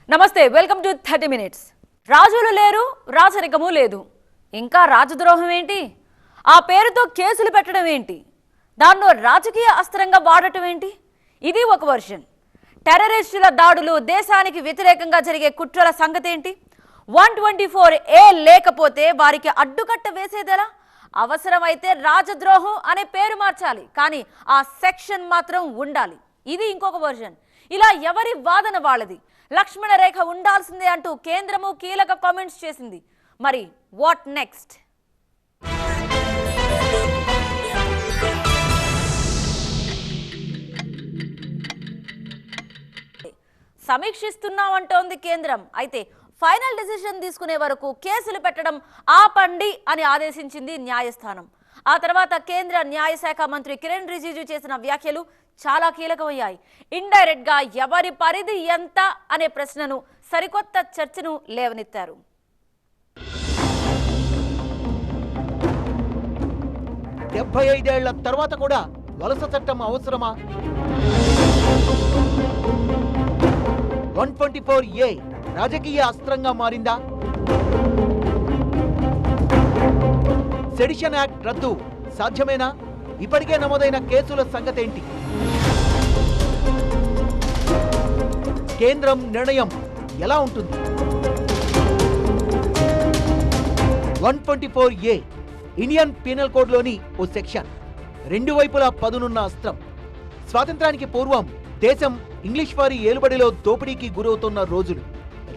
నమస్తే welcome to 30 minutes. రాజులు లేరు, రాజరికము లేదు, ఇంకా రాజద్రోహం ఏంటి? ఆ పేరుతో కేసులు పెట్టడం ఏంటి? దాన్నో రాజకీయ అస్త్రంగా వాడటం ఏంటి? ఇది ఒక వర్షన్. టెర్రరిస్టుల దాడులు, దేశానికి వ్యతిరేకంగా జరిగే కుట్రల సంగతి ఏంటి? 124A లేకపోతే వారికి అడ్డుకట్ట వేసేదెలా? అవసరమైతే రాజద్రోహం అనే పేరు మార్చాలి, కానీ ఆ సెక్షన్ మాత్రం ఉండాలి. ఇది ఇంకొక వర్షన్. ఇలా ఎవరి వాదన వాళ్ళది. లక్ష్మణ రేఖ ఉండాల్సిందే అంటూ కేంద్రము కీలక కామెంట్స్ చేసింది. మరి వాట్ నెక్స్ట్? సమీక్షిస్తున్నామంటోంది కేంద్రం. అయితే ఫైనల్ డిసిషన్ తీసుకునే వరకు కేసులు పెట్టడం ఆపండి అని ఆదేశించింది న్యాయస్థానం. ఆ తర్వాత కేంద్ర న్యాయశాఖ మంత్రి కిరణ్ రిజిజు చేసిన వ్యాఖ్యలు చాలా కీలకమయ్యాయి. ఇండైరెక్ట్ గా ఎవరి పరిధి ఎంత అనే ప్రశ్నను, సరికొత్త చర్చను లేవనెత్తారు. డెబ్బై 75 ఏళ్ల తర్వాత కూడా వలస చట్టం అవసరమా? 124A రాజకీయ అస్త్రంగా మారిందా? సెడిషన్ యాక్ట్ రద్దు సాధ్యమేనా? ఇప్పటికే నమోదైన కేసుల సంగతేంటి? కేంద్రం నిర్ణయం ఎలా ఉంటుంది? 124A ఇండియన్ పీనల్ కోడ్లోని ఓ సెక్షన్. రెండు వైపులా పదునున్న అస్త్రం. స్వాతంత్రానికి పూర్వం దేశం ఇంగ్లీష్ వారి ఏలుబడిలో దోపిడీకి గురవుతున్న రోజులు.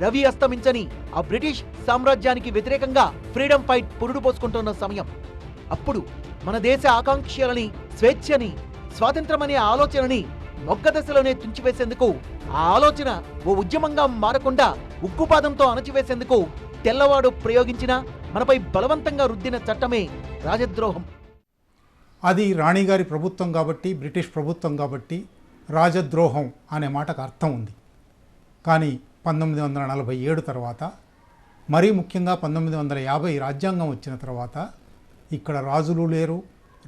రవి అస్తమించని ఆ బ్రిటిష్ సామ్రాజ్యానికి వ్యతిరేకంగా ఫ్రీడమ్ ఫైట్ పురుడు పోసుకుంటున్న సమయం. అప్పుడు మన దేశ ఆకాంక్షలని, స్వేచ్ఛని, స్వాతంత్రమనే ఆలోచనని మొగ్గదశలోనే తుంచివేసేందుకు, ఆ ఆలోచన ఓ ఉద్యమంగా మారకుండా ఉక్కుపాదంతో అణచివేసేందుకు తెల్లవాడు ప్రయోగించిన, మనపై బలవంతంగా రుద్దిన చట్టమే రాజద్రోహం. అది రాణిగారి ప్రభుత్వం కాబట్టి, బ్రిటిష్ ప్రభుత్వం కాబట్టి రాజద్రోహం అనే మాటకు అర్థం ఉంది. కానీ 1947 తర్వాత, మరీ ముఖ్యంగా 1950 రాజ్యాంగం వచ్చిన తర్వాత ఇక్కడ రాజులు లేరు,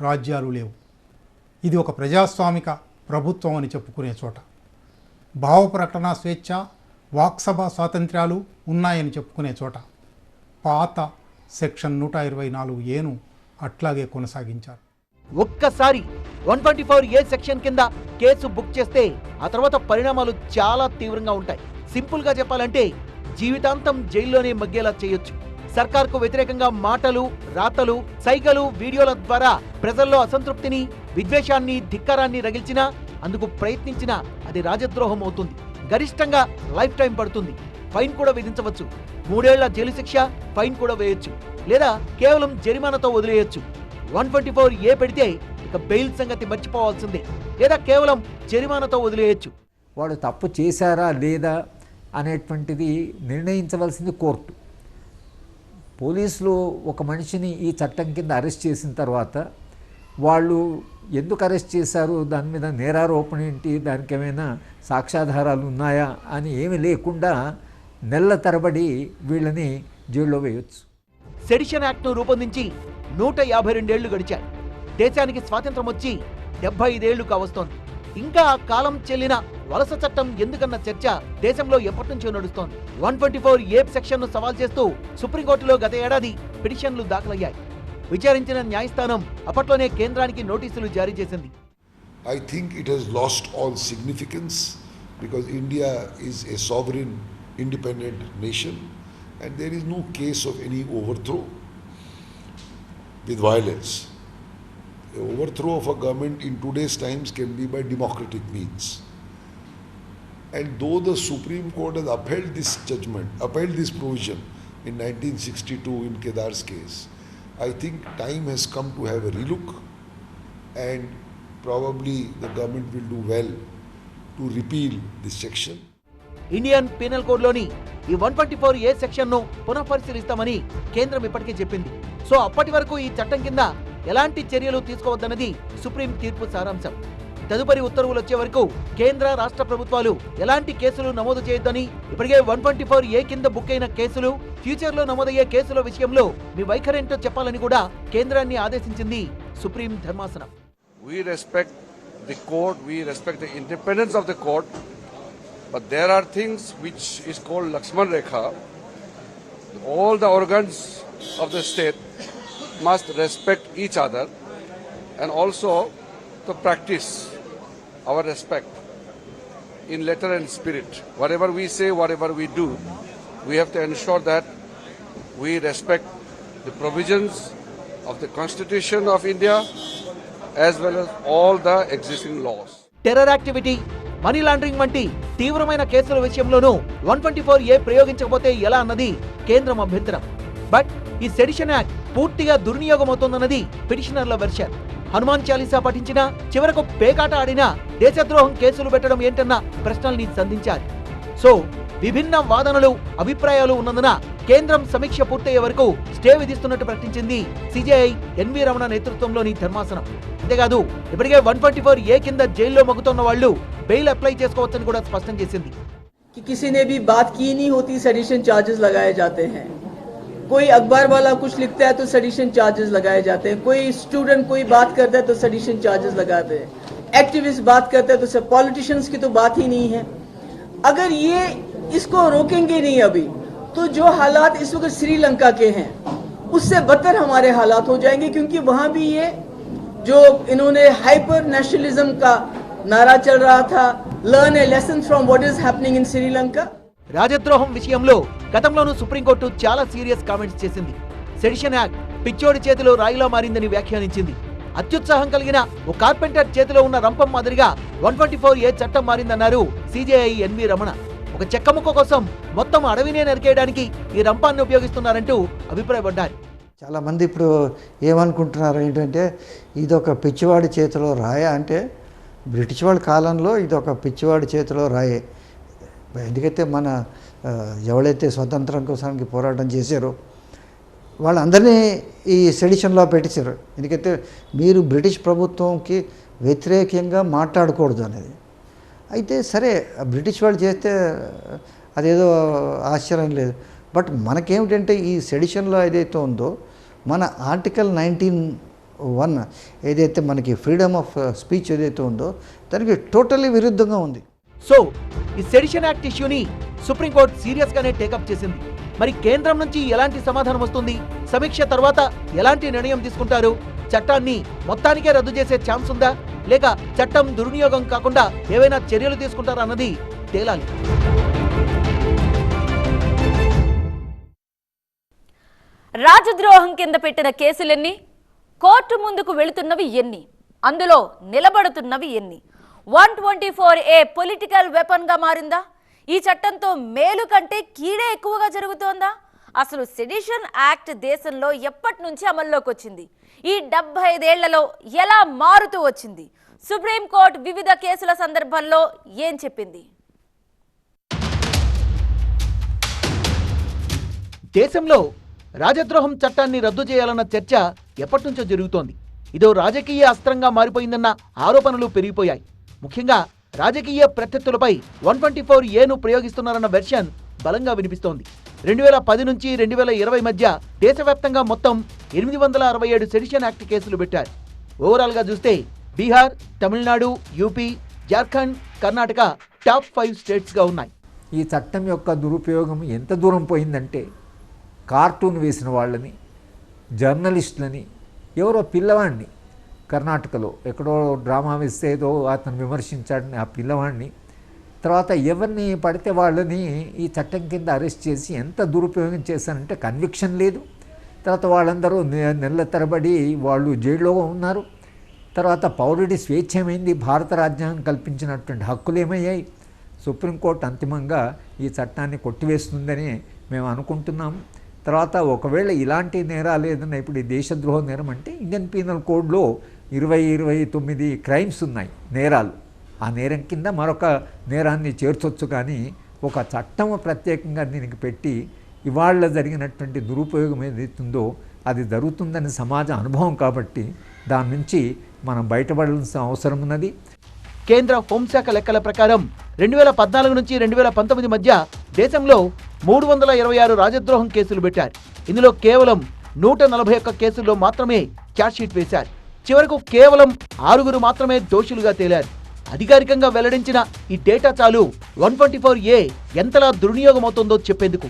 రాజ్యాలు లేవు. ఇది ఒక ప్రజాస్వామిక ప్రభుత్వం అని చెప్పుకునే చోట. భావ ప్రకటన స్వేచ్ఛ, వాక్సభ స్వాతంత్ర్యాలు ఉన్నాయని చెప్పుకునే చోట పాత సెక్షన్ 124Aను అట్లాగే కొనసాగించారు. ఒక్కసారి 124A సెక్షన్ కింద కేసు బుక్ చేస్తే ఆ తర్వాత పరిణామాలు చాలా తీవ్రంగా ఉంటాయి. సింపుల్ గా చెప్పాలంటే జీవితాంతం జైల్లోనే మగ్గేలా చేయొచ్చు. సర్కార్కు వ్యతిరేకంగా మాటలు, రాతలు, సైగలు, వీడియోల ద్వారా ప్రజల్లో అసంతృప్తిని, విద్వేషాన్ని, ధిక్కారాన్ని రగిల్చినా, అందుకు ప్రయత్నించినా అది రాజద్రోహం అవుతుంది. గరిష్టంగా లైఫ్ టైం పడుతుంది. ఫైన్ కూడా విధించవచ్చు. 3 ఏళ్ల జైలు శిక్ష, ఫైన్ కూడా వేయొచ్చు, లేదా కేవలం జరిమానాతో వదిలేయొచ్చు. 124A పెడితే ఇక బెయిల్ సంగతి మర్చిపోవాల్సిందే, లేదా కేవలం జరిమానాతో వదిలేయొచ్చు. వాడు తప్పు చేశారా లేదా అనేటువంటిది నిర్ణయించవలసింది కోర్టు. పోలీసులు ఒక మనిషిని ఈ చట్టం కింద అరెస్ట్ చేసిన తర్వాత వాళ్ళు ఎందుకు అరెస్ట్ చేశారు, దాని మీద నేరారోపణ ఏంటి, దానికి ఏమైనా సాక్ష్యాధారాలు ఉన్నాయా అని ఏమీ లేకుండా నెలల తరబడి వీళ్ళని జైల్లో వేయొచ్చు. సెడిషన్ యాక్ట్ను రూపొందించి 152 ఏళ్లు గడిచాయి. దేశానికి స్వాతంత్రం వచ్చి 75 ఏళ్లు కావస్తోంది. ఇంకా ఆ కాలం చెల్లిన వలస చట్టం ఎందుకన్న చర్చ దేశంలో ఎప్పటి నుంచో నడుస్తోంది. 124A సెక్షన్ను సవాల్ చేస్తూ సుప్రీంకోర్టులో గత ఏడాది పిటిషన్లు దాఖలయ్యాయి. విచారించిన న్యాయస్థానం అప్పట్లోనే కేంద్రానికి నోటీసులు జారీ చేసింది. I think it has lost all significance because India is a sovereign, independent nation and there is no case of any overthrow with violence. The overthrow of a government in today's times can be by democratic means. And though the Supreme Court has upheld this judgment, upheld this provision in 1962 in Kedar's case, I think time has come to have a relook and probably the government will do well to repeal this section. Indian penal కోడ్లోని ఈ 124A సెక్షన్ను పునఃపరిశీలిస్తామని కేంద్రం ఇప్పటికే చెప్పింది. So అప్పటి వరకు ఈ చట్టం కింద ఎలాంటి చర్యలు తీసుకోవద్దన్నది సుప్రీం తీర్పు సారాంశం. తదుపరి ఉత్తర్వులు వచ్చే వరకు కేంద్ర, రాష్ట్ర ప్రభుత్వాలు ఎలాంటి కేసులు నమోదు చేయొద్దని, ఇప్పటికే 124A కింద బుక్ అయిన కేసులు, ఫ్యూచర్లో నమోదయ్యే కేసుల విషయంలో మీ వైఖరేంటో చెప్పాలని కూడా కేంద్రాన్ని ఆదేశించింది సుప్రీం ధర్మాసనం. We respect the court, we respect the independence of the court. But there are things which is called Lakshman Rekha. All the organs of the state must respect each other and also to practice our respect in letter and spirit. Whatever we say, whatever we do, we have to ensure that we respect the provisions of the Constitution of India as well as all the existing laws. Terror activity, money laundering వంటి తీవ్రమైన కేసుల విషయంలోనూ 124A ప్రయోగించకపోతే ఎలా అన్నది కేంద్రం అభ్యంతరం. But ఈ sedition act పూర్తిగా దుర్వినియోగమవుతోందన్నది పిటిషనర్ల వెర్షన్. హనుమాన్ చాలీసా పఠించినా చివరకు పేకాట ఆడినా దేశద్రోహం కేసులు పెట్టడం ఏంటన్న ప్రశ్నల్ని సంధించారు. సో విభిన్న వాదనలు, అభిప్రాయాలు ఉన్నందున కేంద్రం సమీక్ష పూర్తయ్యే వరకు స్టే విధిస్తున్నట్టు ప్రకటించింది సిజేఐ ఎన్వి రమణ నేతృత్వంలోని ధర్మాసనం. అంతేకాదు ఇప్పటికే 124A కింద జైల్లో మగ్గుతున్న వాళ్ళు బెయిల్ అప్లై చేసుకోవచ్చని కూడా స్పష్టం చేసింది. किसी ने भी बात की नहीं होती, सेडिशन चार्जेस लगाए जाते हैं. कोई अखबार वाला कुछ लिखता है तो सेडिशन चार्जेस लगाए जाते हैं. कोई स्टूडेंट कोई बात करता है तो सेडिशन चार्जेस लगाते हैं. एक्टिविस्ट बात करते हैं तो पॉलिटिशियंस की तो बात ही नहीं है. अगर ये इसको रोकेंगे नहीं अभी तो जो हालात इस वक्त श्रीलंका के हैं उससे बदतर हमारे हालात हो जाएंगे, क्योंकि वहां भी ये जो इन्होंने हाइपर नेशनलिज्म का नारा चल रहा था, learn a lesson from what is happening in Sri Lanka. రాజద్రోహం విషయంలో గతంలోనూ సుప్రీంకోర్టు చాలా సీరియస్ కామెంట్స్ చేసింది. సెడిషన్ యాక్ట్ పిచ్చోడి చేతిలో రాయిలా మారిందని వ్యాఖ్యానించింది. అత్యుత్సాహం కలిగిన ఓ కార్పెంటర్ చేతిలో ఉన్న రంపం మాదిరిగా 124A చట్టం మారిందన్నారు సిజేఐ ఎన్వి రమణ. ఒక చెక్కముక్క కోసం మొత్తం అడవినే నరికేయడానికి ఈ రంపాన్ని ఉపయోగిస్తున్నారంటూ అభిప్రాయపడ్డారు. చాలామంది ఇప్పుడు ఏమనుకుంటున్నారు ఏంటంటే ఇదొక పిచ్చివాడి చేతిలో రాయ అంటే, బ్రిటిష్ వాళ్ళ కాలంలో ఇదొక పిచ్చివాడి చేతిలో రాయే. ఎందుకైతే మన ఎవరైతే స్వతంత్రం కోసానికి పోరాటం చేశారో వాళ్ళందరినీ ఈ సెడిషన్లో పెట్టేశారు. ఎందుకైతే మీరు బ్రిటిష్ ప్రభుత్వంకి వ్యతిరేకంగా మాట్లాడకూడదు అనేది. అయితే సరే బ్రిటిష్ వాళ్ళు చేస్తే అదేదో ఆశ్చర్యం లేదు. బట్ మనకేమిటంటే ఈ సెడిషన్లో ఏదైతే ఉందో మన ఆర్టికల్ 19(1) ఏదైతే మనకి ఫ్రీడమ్ ఆఫ్ స్పీచ్ ఏదైతే ఉందో దానికి టోటల్లీ విరుద్ధంగా ఉంది. సో ఈ సెడిషన్ యాక్ట్ ఇష్యూని సుప్రీంకోర్టు సీరియస్ గానే టేకప్ చేసింది. మరి కేంద్రం నుంచి ఎలాంటి సమాధానం వస్తుంది? సమీక్ష తర్వాత ఎలాంటి నిర్ణయం తీసుకుంటారు? చట్టాన్ని మొత్తానికే రద్దు చేసే ఛాన్స్ ఉందా, లేక చట్టం దుర్వినియోగం కాకుండా ఏవైనా చర్యలు తీసుకుంటారా అన్నది తేలాలి. రాజద్రోహం కింద పెట్టిన కేసులెన్ని, కోర్టు ముందుకు వెళుతున్నవి ఎన్ని, అందులో నిలబడుతున్నవి ఎన్ని? 124A పొలిటికల్ వెపన్ గా మారిందా? ఈ చట్టంతో మేలు కంటే కీడే ఎక్కువగా జరుగుతోందా? అసలు సెడిషన్ యాక్ట్ దేశంలో ఎప్పటి నుంచి అమల్లోకి వచ్చింది? ఈ 75 ఏళ్లలో ఎలా మారుతూ వచ్చింది? సుప్రీంకోర్టు వివిధ కేసుల సందర్భంలో ఏం చెప్పింది? దేశంలో రాజద్రోహం చట్టాన్ని రద్దు చేయాలన్న చర్చ ఎప్పటి నుంచో జరుగుతోంది. ఇదో రాజకీయ అస్త్రంగా మారిపోయిందన్న ఆరోపణలు పెరిగిపోయాయి. ముఖ్యంగా రాజకీయ ప్రత్యర్థులపై 124Aను ప్రయోగిస్తున్నారన్న వెర్షన్ బలంగా వినిపిస్తోంది. 2010 నుంచి 2020 మధ్య దేశవ్యాప్తంగా మొత్తం 867 సెడిషన్ యాక్ట్ కేసులు పెట్టారు. ఓవరాల్ గా చూస్తే Bihar, Tamil Nadu, UP, Jharkhand, Karnataka top 5 states గా ఉన్నాయి. ఈ చట్టం యొక్క దురుపయోగం ఎంత దూరం పోయిందంటే కార్టూన్ వేసిన వాళ్ళని, జర్నలిస్టులని, ఎవరో పిల్లవాడిని కర్ణాటకలో ఎక్కడో డ్రామా వేస్తే ఏదో అతను విమర్శించాడని ఆ పిల్లవాడిని, తర్వాత ఎవరిని పడితే వాళ్ళని ఈ చట్టం కింద అరెస్ట్ చేసి ఎంత దురుపయోగం చేశారంటే కన్విక్షన్ లేదు. తర్వాత వాళ్ళందరూ నెలల తరబడి వాళ్ళు జైల్లో ఉన్నారు. తర్వాత పౌరుడి స్వేచ్ఛ ఏమైంది? భారత రాజ్యాంగం కల్పించినటువంటి హక్కులు ఏమయ్యాయి? సుప్రీంకోర్టు అంతిమంగా ఈ చట్టాన్ని కొట్టివేస్తుందని మేము అనుకుంటున్నాము. తర్వాత ఒకవేళ ఇలాంటి నేరాలు ఏదన్నా ఇప్పుడు ఈ దేశద్రోహ నేరం అంటే ఇండియన్ పీనల్ కోడ్లో 29 క్రైమ్స్ ఉన్నాయి, నేరాలు. ఆ నేరం కింద మరొక నేరాన్ని చేర్చొచ్చు, కానీ ఒక చట్టం ప్రత్యేకంగా దీనికి పెట్టి ఇవాళ జరిగినటువంటి దురుపయోగం ఏదైతుందో అది జరుగుతుందని సమాజ అనుభవం కాబట్టి దాని నుంచి మనం బయటపడాల్సిన అవసరం ఉన్నది. కేంద్ర హోంశాఖ లెక్కల ప్రకారం 2014 నుంచి 2019 మధ్య దేశంలో 326 రాజద్రోహం కేసులు పెట్టారు. ఇందులో కేవలం 141 కేసుల్లో మాత్రమే ఛార్జ్షీట్ వేశారు. చివరకు కేవలం 6 మాత్రమే దోషులుగా తేలారు. అధికారికంగా వెల్లడించిన ఈ డేటా చాలు 124A ఎంతలా దుర్వినియోగమవుతుందో చెప్పేందుకు.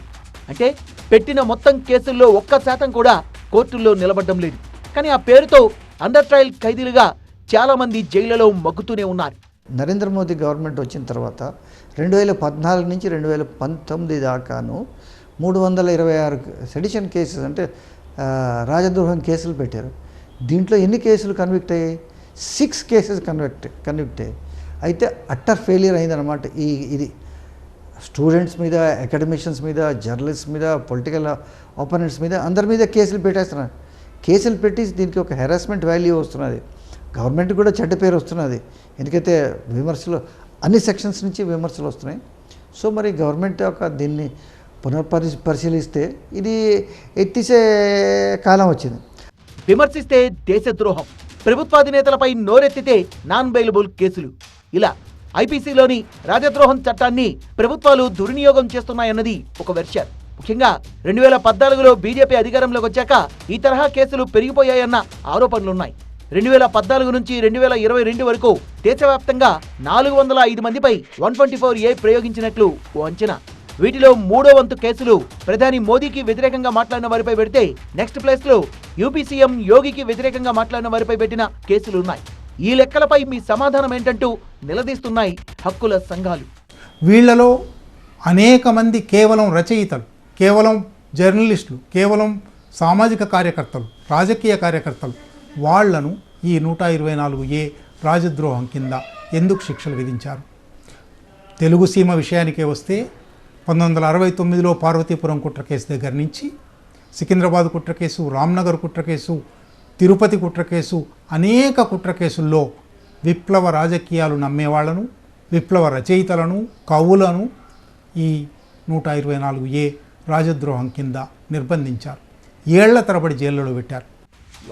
అంటే పెట్టిన మొత్తం కేసుల్లో 1% కూడా కోర్టుల్లో నిలబడడం లేదు. కానీ ఆ పేరుతో అండర్ ట్రయల్ ఖైదీలుగా చాలా మంది జైళ్లలో మగ్గుతూనే ఉన్నారు. నరేంద్ర మోదీ గవర్నమెంట్ వచ్చిన తర్వాత 2014 నుంచి 2019 దాకాను 326 సెడిషన్ కేసెస్ అంటే రాజద్రోహం కేసులు పెట్టారు. దీంట్లో ఎన్ని కేసులు కన్విక్ట్ అయ్యాయి? 6 కేసెస్ కన్విక్ట్ అయ్యాయి. అయితే అట్టర్ ఫెయిలియర్ అయిందన్నమాట. ఇది స్టూడెంట్స్ మీద, అకాడమిషియన్స్ మీద, జర్నలిస్ట్ మీద, పొలిటికల్ ఆపోనెంట్స్ మీద అందరి మీద కేసులు పెట్టేస్తున్నారు. కేసులు పెట్టి దీనికి ఒక హెరాస్మెంట్ వాల్యూ వస్తున్నది. గవర్నమెంట్ కూడా చెడ్డ పేరు వస్తున్నది. ఎందుకైతే విమర్శలు అన్ని సెక్షన్స్ నుంచి విమర్శలు వస్తున్నాయి. సో మరి గవర్నమెంట్ దీన్ని పరిశీలిస్తే ఇది ఎత్తిసే కాలం వచ్చింది. విమర్శిస్తే దేశద్రోహం, ప్రభుత్వాధినేతలపై నోరెత్తితే నాన్ బెయిలబుల్ కేసులు, ఇలా ఐపీసీలోని రాజద్రోహం చట్టాన్ని ప్రభుత్వాలు దుర్వినియోగం చేస్తున్నాయన్నది ఒక వెర్షన్. ముఖ్యంగా 2014లో బీజేపీ అధికారంలోకి వచ్చాక ఈ తరహా కేసులు పెరిగిపోయాయన్న ఆరోపణలున్నాయి. 2014 నుంచి 2022 వరకు దేశవ్యాప్తంగా 405 మందిపై 124A ప్రయోగించినట్లు ఓ అంచనా. వీటిలో 3వ వంతు కేసులు ప్రధాని మోదీకి వ్యతిరేకంగా మాట్లాడిన వారిపై పెడితే నెక్స్ట్ ప్లేస్ లో యూపీ సీఎం యోగికి వ్యతిరేకంగా మాట్లాడిన వారిపై పెట్టిన కేసులున్నాయి. ఈ లెక్కలపై మీ సమాధానం ఏంటంటూ నిలదీస్తున్నాయి హక్కుల సంఘాలు. వీళ్లలో అనేక మంది కేవలం రచయితలు, కేవలం జర్నలిస్టులు, కేవలం సామాజిక కార్యకర్తలు, రాజకీయ కార్యకర్తలు. వాళ్లను ఈ 124A రాజద్రోహం కింద ఎందుకు శిక్షలు విధించారు? తెలుగు సీమ విషయానికే వస్తే 1969లో పార్వతీపురం కుట్ర కేసు దగ్గర నుంచి సికింద్రాబాద్ కుట్ర కేసు, రామ్నగర్ కుట్ర కేసు, తిరుపతి కుట్ర కేసు, అనేక కుట్ర కేసుల్లో విప్లవ రాజకీయాలు నమ్మేవాళ్లను, విప్లవ రచయితలను, కవులను ఈ 124A రాజద్రోహం కింద నిర్బంధించారు. ఏళ్ల తరబడి జైళ్లలో పెట్టారు.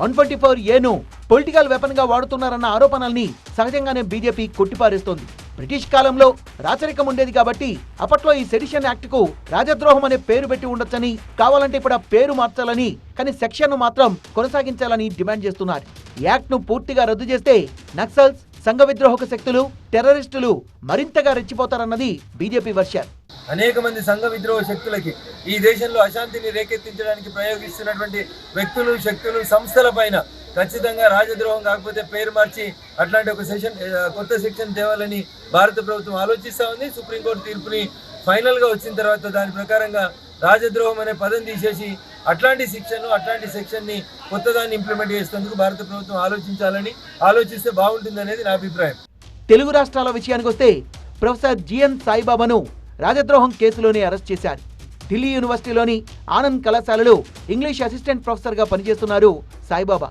124Aను పొలిటికల్ వెపన్గా వాడుతున్నారన్న ఆరోపణల్ని సహజంగానే బీజేపీ కొట్టిపారేస్తోంది. బ్రిటిష్ కాలంలో రాచరికం ఉండేది కాబట్టి అప్పట్లో ఈ సెడిషన్ యాక్ట్కు రాజద్రోహం అనే పేరు పెట్టి ఉండొచ్చని, కావాలంటే ఇప్పుడు ఆ పేరు మార్చాలని, కానీ సెక్షన్ను మాత్రం కొనసాగించాలని డిమాండ్ చేస్తున్నారు. ఈ యాక్ట్ను పూర్తిగా రద్దు చేస్తే నక్సల్స్, సంఘ విద్రోహక శక్తులు, టెర్రరిస్టులు మరింతగా రెచ్చిపోతారన్నది బీజేపీ వర్షన్. అనేక మంది సంఘ విద్రోహ శక్తులకి, ఈ దేశంలో అశాంతిని రేకెత్తించడానికి ప్రయోగిస్తున్నటువంటి వ్యక్తులు, శక్తులు, సంస్థల పైన ఖచ్చితంగా రాజద్రోహం కాకపోతే పేరు మార్చి అట్లాంటి ఒక కొత్త సెక్షన్ తేవాలని భారత ప్రభుత్వం ఆలోచిస్తూ ఉంది. సుప్రీంకోర్టు తీర్పుని ఫైనల్గా వచ్చిన తర్వాత దాని ప్రకారంగా రాజద్రోహం అనే పదం తీసేసి అట్లాంటి సెక్షన్ని కొత్తదాన్ని ఇంప్లిమెంట్ చేసేందుకు భారత ప్రభుత్వం ఆలోచిస్తే బాగుంటుంది అనేది నా అభిప్రాయం. తెలుగు రాష్ట్రాల విషయానికి వస్తే ప్రొఫెసర్ జిఎన్ సాయిబాబాను రాజద్రోహం కేసులోనే అరెస్ట్ చేశారు. ఢిల్లీ యూనివర్సిటీలోని ఆనంద్ కళాశాలలో ఇంగ్లీష్ అసిస్టెంట్ ప్రొఫెసర్గా పనిచేస్తున్నారు సాయిబాబా.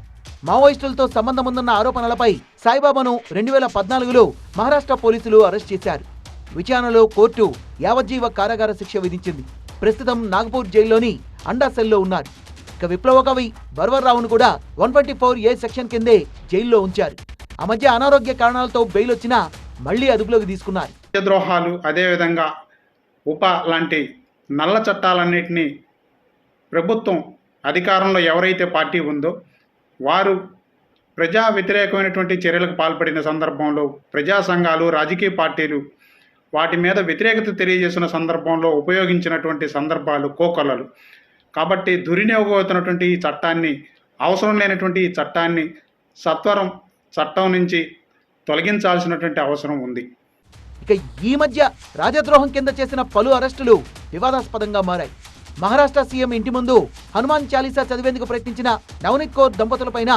మావోయిస్టులతో సంబంధం ఉందన్న ఆరోపణలపై సాయిబాబాను 2014లో మహారాష్ట్ర పోలీసులు అరెస్ట్ చేశారు. విచారణలో కోర్టు యావజ్జీవ కారాగార శిక్ష విధించింది. ప్రస్తుతం నాగపూర్ జైల్లోని అండా సెల్లో ఉన్నారు. ఇక విప్లవ కవి బర్వర్రావును కూడా 124A సెక్షన్ కిందే జైల్లో ఉంచారు. ఆ మధ్య అనారోగ్య కారణాలతో బెయిల్ వచ్చినా మళ్లీ అదుపులోకి తీసుకున్నారు. ద్రోహాలు, అదేవిధంగా లాంటి నల్ల చట్టాలన్నింటినీ ప్రభుత్వం అధికారంలో ఎవరైతే పార్టీ ఉందో వారు ప్రజా వ్యతిరేకమైనటువంటి చర్యలకు పాల్పడిన సందర్భంలో ప్రజా సంఘాలు, రాజకీయ పార్టీలు వాటి మీద వ్యతిరేకత తెలియజేసిన సందర్భంలో ఉపయోగించినటువంటి సందర్భాలు కోకొల్లలు. కాబట్టి దుర్వినియోగమవుతున్నటువంటి ఈ చట్టాన్ని, అవసరం లేనటువంటి ఈ చట్టాన్ని సత్వరం చట్టం నుంచి తొలగించాల్సినటువంటి అవసరం ఉంది. ఇక ఈ మధ్య రాజద్రోహం కింద చేసిన పలు అరెస్టులు వివాదాస్పదంగా మారాయి. మహారాష్ట్ర సీఎం ఇంటి ముందు హనుమాన్ చాలీసా చదివేందుకు ప్రయత్నించిన నవనీత్ కౌర్ దంపతులపైన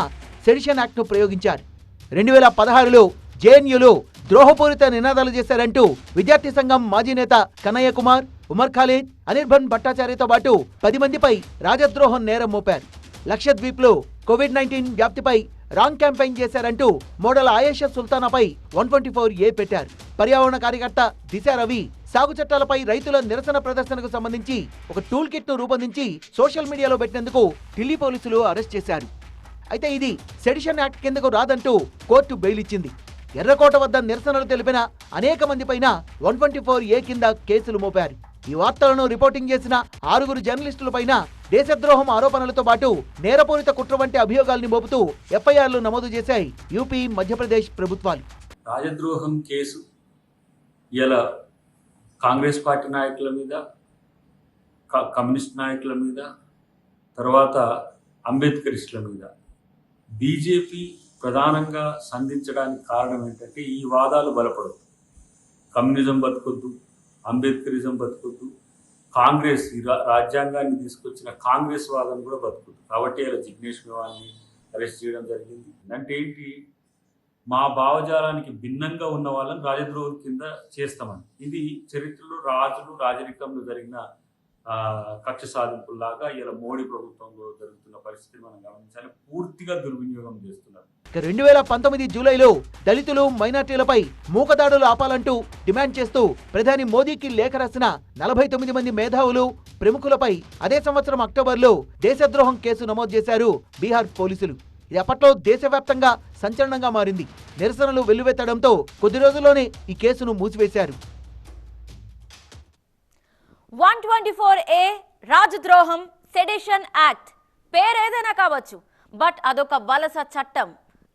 సెడిషన్ యాక్ట్ను ప్రయోగించారు. 2016లో జేఎన్యూలో ద్రోహపూరిత నినాదాలు చేశారంటూ విద్యార్థి సంఘం మాజీ నేత కన్నయ్య కుమార్, ఉమర్ ఖాలిద్, అనిర్బన్ భట్టాచార్యతో పాటు 10 మందిపై రాజద్రోహం నేరం మోపారు. లక్షద్వీప్లో కోవిడ్-19 వ్యాప్తిపై రాంగ్ క్యాంపెయిన్ చేశారంటూ మోడల్ ఆయేషా సుల్తానాపై 124A పెట్టారు. పర్యావరణ కార్యకర్త దిశా రవి సాగు చట్టాలపై రైతుల నిరసన ప్రదర్శనకు సంబంధించి ఒక టూల్ కిట్ ను రూపొందించి సోషల్ మీడియాలో పెట్టినందుకు ఢిల్లీ పోలీసులు అరెస్ట్ చేశారు. అయితే ఇది సెడిషన్ యాక్ట్ కిందకు రాదంటూ కోర్టు బెయిల్ ఇచ్చింది. ఎర్రకోట వద్ద నిరసనలు తెలిపిన అనేక మంది పైన 124A కింద కేసులు మోపారు. ఈ వార్తలను రిపోర్టింగ్ చేసిన 6 జర్నలిస్టులపైన దేశద్రోహం ఆరోపణలతో పాటు నేరపూరిత కుట్ర వంటి అభియోగాల్ని మోపుతూ FIRలు నమోదు చేశాయి యూపీ, మధ్యప్రదేశ్ ప్రభుత్వాలు. రాజద్రోహం కేసు ఇలా కాంగ్రెస్ పార్టీ నాయకుల మీద, కమ్యూనిస్ట్ నాయకుల మీద, తర్వాత అంబేద్కరిస్టుల మీద బీజేపీ ప్రధానంగా సంధించడానికి కారణం ఏంటంటే ఈ వాదాలు బలపడవు. కమ్యూనిజం బతుకొద్దు, అంబేద్కరిజం బతుకొద్దు, కాంగ్రెస్ రాజ్యాంగాన్ని తీసుకొచ్చిన కాంగ్రెస్ వాదం కూడా బతుకొద్దు. కాబట్టి ఇలా జిగ్నేష్ మేవాన్ని అరెస్ట్ చేయడం జరిగింది. అంటే ఏంటి, మా భావజాలానికి భిన్నంగా ఉన్న వాళ్ళని రాజద్రోహం కింద చేస్తామని. ఇది చరిత్రలో రాజరికంలో జరిగిన కక్ష సాధింపులాగా ఇలా మోడీ ప్రభుత్వంలో జరుగుతున్న పరిస్థితి మనం గమనించాలి. పూర్తిగా దుర్వినియోగం చేస్తున్నారు. 2019 జూలైలో దళితులు, మైనార్టీలపై మూకదాడులు ఆపాలంటూ డిమాండ్ చేస్తూ ప్రధాని మోదీకి లేఖ రాసిన 49 మంది మేధావులు, ప్రముఖులపై అదే సంవత్సరం అక్టోబర్లో దేశద్రోహం కేసు నమోదు చేశారు బీహార్ పోలీసులు. ఇది అప్పట్లో దేశవ్యాప్తంగా సంచలనంగా మారింది. నిరసనలు వెల్లువెత్తడంతో కొద్ది రోజుల్లోనే ఈ కేసును మూసివేశారు. 124A రాజద్రోహం సెడిషన్ యాక్ట్ పేరేదైనా కావచ్చు, బట్ అదొక వలస చట్టం,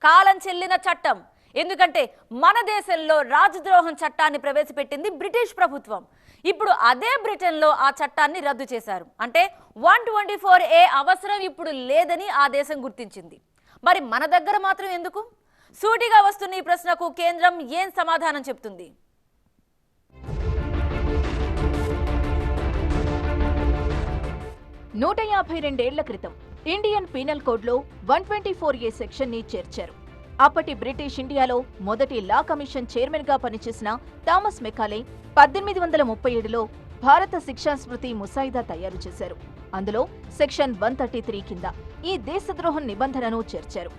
కాలం చెల్లిన చట్టం. ఎందుకంటే మన దేశంలో రాజద్రోహం చట్టాన్ని ప్రవేశపెట్టింది బ్రిటిష్ ప్రభుత్వం. ఇప్పుడు అదే బ్రిటన్లో ఆ చట్టాన్ని రద్దు చేశారు. అంటే 124A అవసరం ఇప్పుడు లేదని ఆ దేశం గుర్తించింది. మరి మన దగ్గర మాత్రం ఎందుకు? సూటిగా వస్తున్న ఈ ప్రశ్నకు కేంద్రం ఏం సమాధానం చెప్తుంది? 152 ఏళ్ల క్రితం ఇండియన్ పీనల్ కోడ్లో 124A సెక్షన్ని చేర్చారు. అప్పటి బ్రిటిష్ ఇండియాలో మొదటి లా కమిషన్ చైర్మన్గా పనిచేసిన థామస్ మెకాలే 1837లో భారత శిక్షా స్మృతి ముసాయిదా తయారు చేశారు. అందులో సెక్షన్ 133 కింద ఈ దేశద్రోహం నిబంధనను చేర్చారు.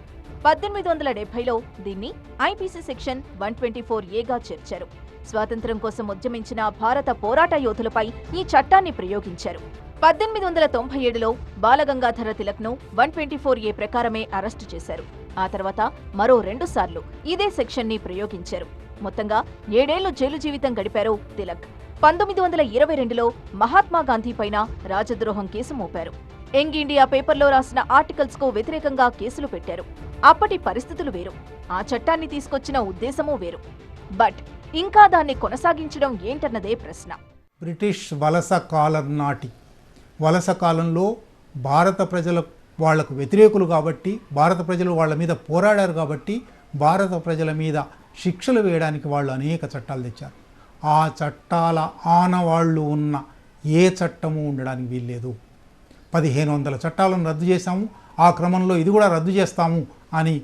1870లో దీన్ని ఐపీసీ సెక్షన్ 124Aగా చేర్చారు. స్వాతంత్ర్యం కోసం ఉద్యమించిన భారత పోరాట యోధులపై ఈ చట్టాన్ని ప్రయోగించారు. 1897లో బాలగంగాధర తిలక్ను 124A ప్రకారమే అరెస్టు చేశారు. ఆ తర్వాత మరో 2 సార్లు ఇదే సెక్షన్ని ప్రయోగించారు. మొత్తంగా 7 ఏళ్లు జైలు జీవితం గడిపారు తిలక్. 1922లో మహాత్మా గాంధీ పైన రాజద్రోహం కేసు మోపారు. యంగ్ ఇండియా పేపర్లో రాసిన ఆర్టికల్స్ కు వ్యతిరేకంగా కేసులు పెట్టారు. అప్పటి పరిస్థితులు వేరు, ఆ చట్టాన్ని తీసుకొచ్చిన ఉద్దేశమూ వేరు. బట్ ఇంకా దాన్ని కొనసాగించడం ఏంటన్నదే ప్రశ్న. బ్రిటిష్ వలస కాలం నాటి వలస కాలంలో భారత ప్రజల వాళ్లకు వ్యతిరేకులు కాబట్టి, భారత ప్రజలు వాళ్ళ మీద పోరాడారు కాబట్టి భారత ప్రజల మీద శిక్షలు వేయడానికి వాళ్ళు అనేక చట్టాలు తెచ్చారు. ఆ చట్టాల ఆనవాళ్లు ఉన్న ఏ చట్టము ఉండడానికి వీల్లేదు. 1500 చట్టాలను రద్దు చేశాము, ఆ క్రమంలో ఇది కూడా రద్దు చేస్తాము అని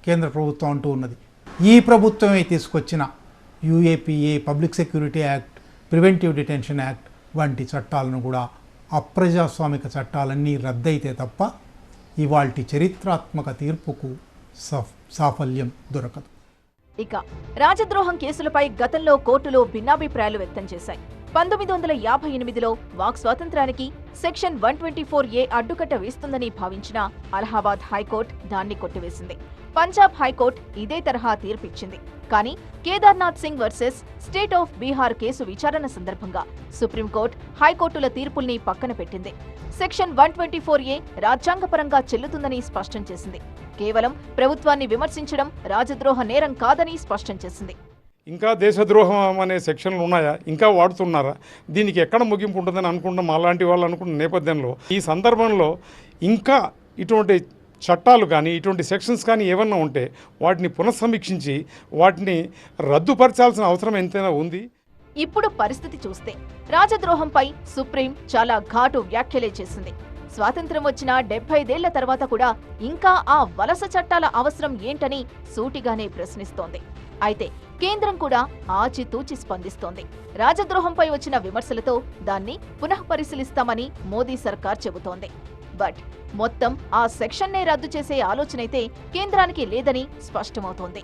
కేంద్ర ప్రభుత్వం అంటూ ఉన్నది. ఈ ప్రభుత్వమే తీసుకొచ్చిన UAPA, public security act, preventive detention act వంటి చట్టాలను కూడా అప్రజాస్వామిక చట్టాలన్నీ రద్దయితే తప్ప ఇవాల్టి చరిత్రాత్మక తీర్పుకు సాఫల్యం దొరకదు. ఇక రాజద్రోహం కేసులపై గతంలో కోర్టులో భిన్నాభిప్రాయాలు వ్యక్తం చేశాయి. 1958లో వాక్ స్వాతంత్రానికి సెక్షన్ 124A అడ్డుకట్ట వేస్తుందని భావించిన అలహాబాద్ హైకోర్టు దాన్ని కొట్టివేసింది. పంజాబ్ హైకోర్టు ఇదే తరహా తీర్పిచ్చింది. కానీ Kedarnath Singh versus state of Bihar case విచారణ సందర్భంగా సుప్రీంకోర్టు హైకోర్టుల తీర్పుల్ని పక్కన పెట్టింది. సెక్షన్ 124A రాజ్యాంగపరంగా చెల్లుతుందని స్పష్టం చేసింది. కేవలం ప్రభుత్వాన్ని విమర్శించడం రాజద్రోహ నేరం కాదని స్పష్టం చేసింది. ఇంకా దేశద్రోహం అనే సెక్షన్లు ఉన్నాయా, ఇంకా వాడుతున్నారా, దీనికి ఎక్కడ ముగింపు ఉంటుందని అనుకుంటాం అలాంటి వాళ్ళు అనుకున్న నేపథ్యంలో ఈ సందర్భంలో ఇంకా ఇటువంటి చట్టాలు కానీ ఇటువంటి సెక్షన్స్ కానీ ఏమన్నా ఉంటే వాటిని పునఃసమీక్షించి వాటిని రద్దుపరచాల్సిన అవసరం ఎంతైనా ఉంది. ఇప్పుడు పరిస్థితి చూస్తే రాజద్రోహంపై సుప్రీం చాలా ఘాటు వ్యాఖ్యలే చేసింది. స్వాతంత్ర్యం వచ్చిన 75 ఏళ్ల తర్వాత కూడా ఇంకా ఆ వలస చట్టాల అవసరం ఏంటని సూటిగానే ప్రశ్నిస్తోంది. అయితే కేంద్రం కూడా ఆచితూచి స్పందిస్తోంది. రాజద్రోహంపై వచ్చిన విమర్శలతో దాన్ని పునఃపరిశీలిస్తామని మోదీ సర్కార్ చెబుతోంది. బట్ మొత్తం ఆ సెక్షన్నే రద్దు చేసే ఆలోచనైతే కేంద్రానికి లేదని స్పష్టమవుతోంది.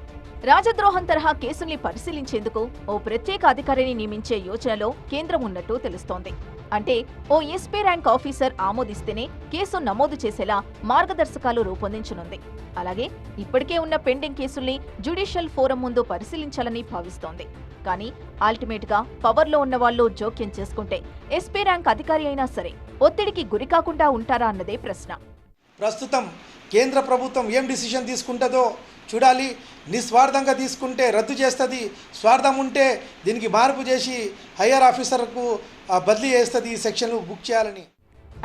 రాజద్రోహం తరహా కేసుల్ని పరిశీలించేందుకు ఓ ప్రత్యేక అధికారిని నియమించే యోచనలో కేంద్రం ఉన్నట్టు తెలుస్తోంది. అంటే ఓ ఎస్పీ ర్యాంక్ ఆఫీసర్ ఆమోదిస్తేనే కేసు నమోదు చేసేలా మార్గదర్శకాలు రూపొందించనుంది. అలాగే ఇప్పటికే ఉన్న పెండింగ్ కేసుల్ని జ్యుడిషియల్ ఫోరం ముందు పరిశీలించాలని భావిస్తోంది. కానీ అల్టిమేట్ గా పవర్లో ఉన్న వాళ్ళు జోక్యం చేసుకుంటే ఎస్పీ ర్యాంక్ అధికారి అయినా సరే ఒత్తిడికి గురికాకుండా ఉంటారా అన్నదే ప్రశ్న. ప్రస్తుతం కేంద్ర ప్రభుత్వం ఏం డిసిషన్ తీసుకుంటుందో చూడాలి. నిస్వార్థంగా తీసుకుంటే రద్దు చేస్తుంది, స్వార్థం ఉంటే దీనికి మార్పు చేసి హయ్యర్ ఆఫీసర్కు బదిలీ చేస్తుంది ఈ సెక్షన్లు బుక్ చేయాలని.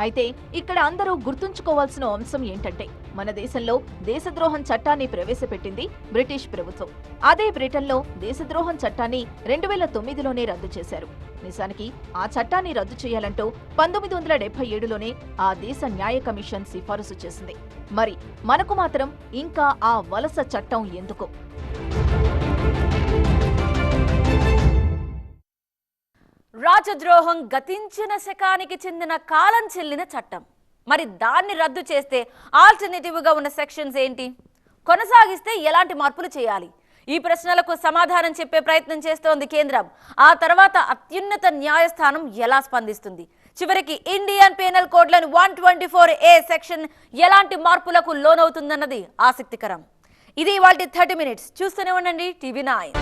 అయితే ఇక్కడ అందరూ గుర్తుంచుకోవాల్సిన అంశం ఏంటంటే మన దేశంలో దేశద్రోహం చట్టాన్ని ప్రవేశపెట్టింది బ్రిటిష్ ప్రభుత్వం. అదే బ్రిటన్లో దేశద్రోహం చట్టాన్ని 2009లోనే రద్దు చేశారు. నిజానికి ఆ చట్టాన్ని రద్దు చేయాలంటూ 1977లోనే ఆ దేశ న్యాయ కమిషన్ సిఫారసు చేసింది. మరి మనకు మాత్రం ఇంకా ఆ వలస చట్టం ఎందుకు? రాజద్రోహం గతించిన శకానికి చెందిన కాలం చెల్లిన చట్టం. మరి దాన్ని రద్దు చేస్తే ఆల్టర్నేటివ్గా ఉన్న సెక్షన్స్ ఏంటి? కొనసాగిస్తే ఎలాంటి మార్పులు చేయాలి? ఈ ప్రశ్నలకు సమాధానం చెప్పే ప్రయత్నం చేస్తోంది కేంద్రం. ఆ తర్వాత అత్యున్నత న్యాయస్థానం ఎలా స్పందిస్తుంది? చివరికి ఇండియన్ పీనల్ కోడ్లోని 124A సెక్షన్ ఎలాంటి మార్పులకు లోనవుతుందన్నది ఆసక్తికరం. ఇది ఇవాల్టి 30 Minutes. చూస్తూనే ఉండండి TV9.